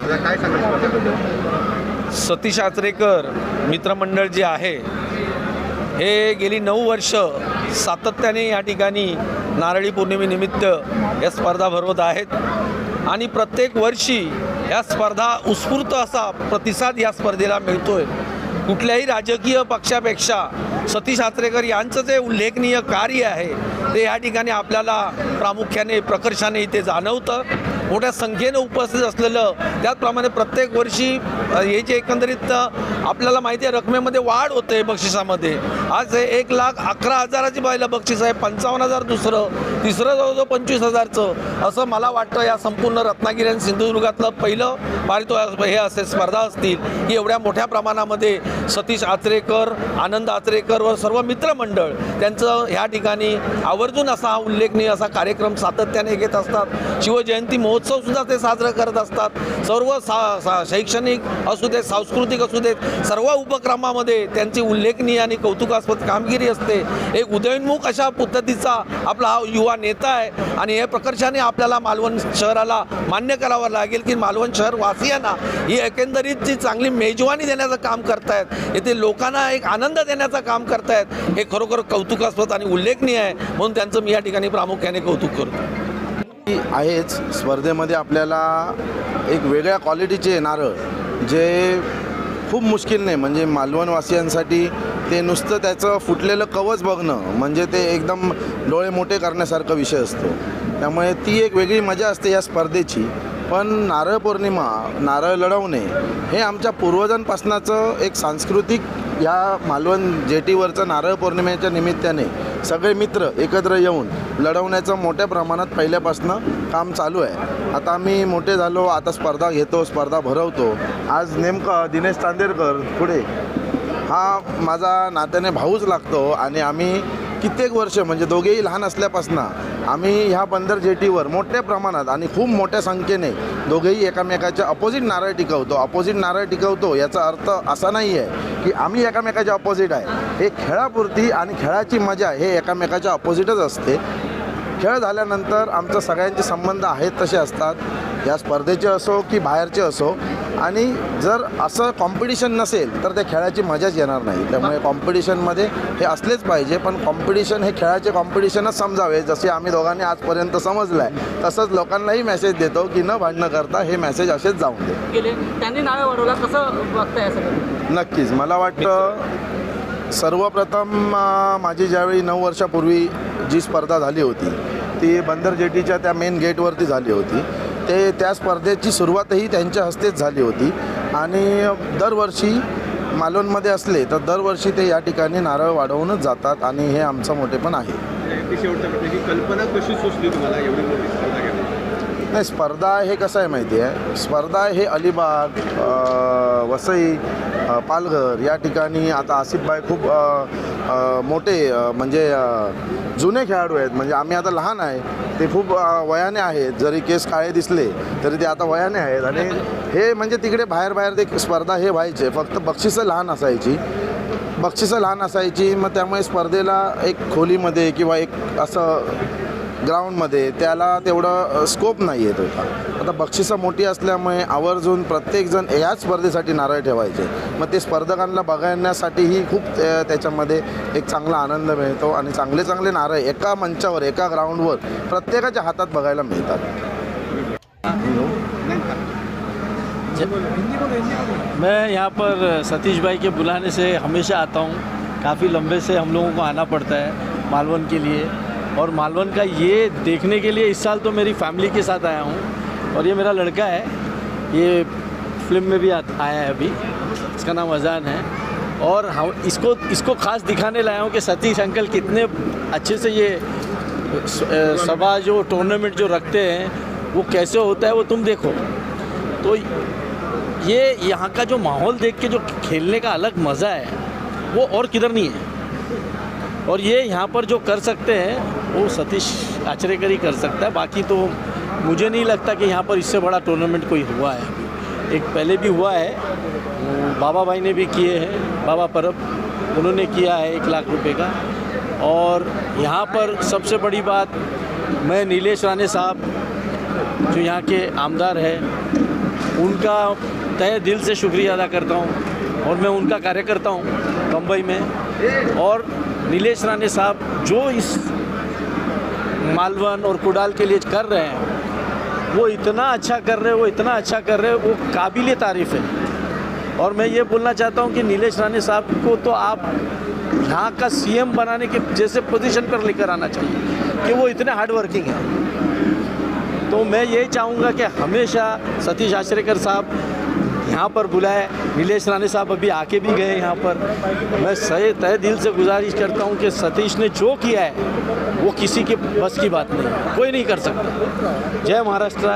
काय सांगाल? सतीश आचरेकर मित्रमंडळ जे आहे हे गेली 9 वर्ष सातत्याने या ठिकाणी नारळी पौर्णिमेनिमित्त या स्पर्धा भरवत आहेत आणि प्रत्येक वर्षी या स्पर्धा उत्स्फूर्त असा प्रतिसाद या स्पर्धेला मिळतोय। कुठल्याही राजकीय पक्षापेक्षा सतीश आचरेकर यांचं जे उल्लेखनीय कार्य आहे ते या ठिकाणी आपल्याला प्रामुख्याने प्रकर्षाने इथे जाणवतं। मोठ्या संख्येने उपस्थित असलेलं त्याचप्रमाणे प्रत्येक वर्षी हे जे एकंदरीत आपल्याला माहिती आहे रकमेमध्ये वाढ होते बक्षिसामध्ये। आज हे 1,11,000ची पहिलं बक्षीस आहे, 55,000 दुसरं, तिसरं जवळजवळ 25,000चं असं मला वाटतं। या संपूर्ण रत्नागिरी आणि सिंधुदुर्गातलं पहिलं पारितोषिक हे असे स्पर्धा असतील की एवढ्या मोठ्या प्रमाणामध्ये सतीश आचरेकर, आनंद आचरेकर व सर्व मित्रमंडळ त्यांचं ह्या ठिकाणी आवर्जून असा हा उल्लेखनीय असा कार्यक्रम सातत्याने घेत असतात। शिवजयंती महोत्सवसुद्धा ते साजरं करत असतात। सर्व शैक्षणिक असू देत, सांस्कृतिक असू देत, सर्व उपक्रमामध्ये त्यांची उल्लेखनीय आणि कौतुकास्पद कामगिरी असते। एक उदयोन्मुख अशा पद्धतीचा आपला हा युवा नेता आहे आणि हे प्रकर्षाने आपल्याला मालवण शहराला मान्य करावं लागेल की मालवण शहर वासियांना ही एकंदरीत जी चांगली मेजवानी देण्याचं काम करतायत, येथे लोकांना एक आनंद देण्याचं काम करतायत, हे खरोखर कौतुकास्पद आणि उल्लेखनीय आहे। म्हणून त्यांचं मी या ठिकाणी प्रामुख्याने कौतुक करतो। आहेच स्पर्धेमध्ये आपल्याला एक वेगळ्या क्वालिटीचे नारळ जे खूप मुश्किल नाही, म्हणजे मालवणवासियांसाठी ते नुसतं त्याचं फुटलेलं कवच बघणं म्हणजे ते एकदम डोळे मोठे करण्यासारखा विषय असतो। त्यामुळे ती एक वेगळी मजा असते या स्पर्धेची। पण नारळ पौर्णिमा, नारळ लढवणे हे आमच्या पूर्वजांपासनाचं एक सांस्कृतिक या मालवण जेटीवरचं नारळ पौर्णिमेच्या निमित्ताने सगळे मित्र एकत्र येऊन लढवण्याचं मोठ्या प्रमाणात पहिल्यापासनं काम चालू आहे। आता आम्ही मोठे झालो, आता स्पर्धा घेतो, स्पर्धा भरवतो। आज नेमका दिनेश चांदेरकर पुढे हा माझा नात्याने भाऊच लागतो आणि आम्ही कित्येक वर्ष म्हणजे दोघेही लहान असल्यापासून आम्ही ह्या बंदर जेटीवर मोठ्या प्रमाणात आणि खूप मोठ्या संख्येने दोघेही एकामेकाच्या अपोजिट नारळ टिकवतो। याचा अर्थ असा नाही आहे की आम्ही एकामेकाच्या अपोजिट आहे। हे खेळापुरती आणि खेळाची मजा हे एकामेकाच्या अपोजिटच असते। खेळ झाल्यानंतर आमचं सगळ्यांचे संबंध आहेत तसे असतात, या स्पर्धेचे असो की बाहेरचे असो। आणि जर असं कॉम्पिटिशन नसेल तर त्या खेळाची मजाच येणार नाही। त्यामुळे कॉम्पिटिशनमध्ये हे असलेच पाहिजे, पण कॉम्पिटिशन हे खेळाचे कॉम्पिटिशनच समजावे। जसे आम्ही दोघांनी आजपर्यंत समजलं आहे तसंच लोकांनाही मेसेज देतो की न भांडणं करता हे मेसेज असेच जाऊन दे। त्यांनी नारळ वाढवला, कसं बघताय सगळं? नक्कीच मला वाटतं सर्वप्रथम माझी ज्यावेळी 9 वर्षापूर्वी जी स्पर्धा झाली होती ती बंदर जेटीच्या त्या मेन गेटवरती झाली होती। त्या स्पर्धेची सुरुवातही त्यांच्या हस्तेच झाली होती आणि दरवर्षी मालवणमध्ये असले तर दरवर्षी ते या ठिकाणी नारळ वाढवूनच जातात आणि हे आमचं मोठेपण आहे। ही कल्पना कशी सुचली तुम्हाला एवढी मोठी स्पर्धा घ्यायला? नाही, स्पर्धा हे कसं आहे माहिती आहे, स्पर्धा हे अलिबाग, वसई, पालघर या ठिकाणी आता आसिफबाई खूप मोठे म्हणजे जुने खेळाडू आहेत। म्हणजे आम्ही आता लहान आहे, ते खूप वयाने आहेत, जरी केस काळे दिसले तरी ते आता वयाने आहेत। आणि हे म्हणजे तिकडे बाहेर ते स्पर्धा हे व्हायचे, फक्त बक्षिसं लहान असायची। मग त्यामुळे स्पर्धेला एक खोलीमध्ये किंवा एक असं ग्राउंडमध्ये त्याला तेवढं स्कोप नाही येत होता। आता बक्षिसं मोठी असल्यामुळे आवर्जून प्रत्येकजण याच स्पर्धेसाठी नारळ ठेवायचे। मग ते स्पर्धकांना बघण्यासाठीही खूप त्याच्यामध्ये एक चांगला आनंद मिळतो आणि चांगले नारळ एका मंचावर, एका ग्राउंडवर प्रत्येकाच्या हातात बघायला मिळतात। मैं यहाँ पर सतीश भाई के बुलाने से हमेशा आता हूँ। काफ़ी लंबे से हम लोगों को आना पड़ता है मालवण के लिए, और मालवण का ये देखने के लिए इस साल तो मेरी फैमिली के साथ आया हूँ। और ये मेरा लड़का है, ये फिल्म में भी आया है अभी, इसका नाम अजान है। और हम इसको खास दिखाने लाया हूँ कि सतीश अंकल कितने अच्छे से ये सभा जो टूर्नामेंट जो रखते हैं वो कैसे होता है वो तुम देखो। तो ये यहाँ का जो माहौल देख के जो खेलने का अलग मज़ा है वो और किधर नहीं है। और ये यहाँ पर जो कर सकते हैं वो सतीश आचरेकर ही कर सकता है। बाकी तो मुझे नहीं लगता कि यहाँ पर इससे बड़ा टूर्नामेंट कोई हुआ है। एक पहले भी हुआ है, बाबा भाई ने भी किए हैं, बाबा परब उन्होंने किया है 1 लाख रुपए का। और यहाँ पर सबसे बड़ी बात, मैं नीलेश राणे साहब जो यहाँ के आमदार है उनका तहे दिल से शुक्रिया अदा करता हूँ और मैं उनका कार्यकर्ता हूँ बम्बई में। और नीलेश राणे साहब जो इस मालवन और कुडाल के लिए कर रहे हैं वो इतना अच्छा कर रहे हैं, वो इतना अच्छा कर रहे हैं, वो काबिल तारीफ़ है। और मैं ये बोलना चाहता हूँ कि नीलेश राणे साहब को तो आप यहाँ का सीएम बनाने के जैसे पोजीशन पर लेकर आना चाहिए कि वो इतने हार्ड वर्किंग हैं। तो मैं यही चाहूँगा कि हमेशा सतीश आचरेकर साहब यहाँ पर बुलाए। नीलेश राणे साहब अभी आके भी गए यहाँ पर। मैं सही तहे दिल से गुजारिश करता हूँ कि सतीश ने जो किया है वो किसी के बस की बात नहीं है, कोई नहीं कर सकता। जय महाराष्ट्र।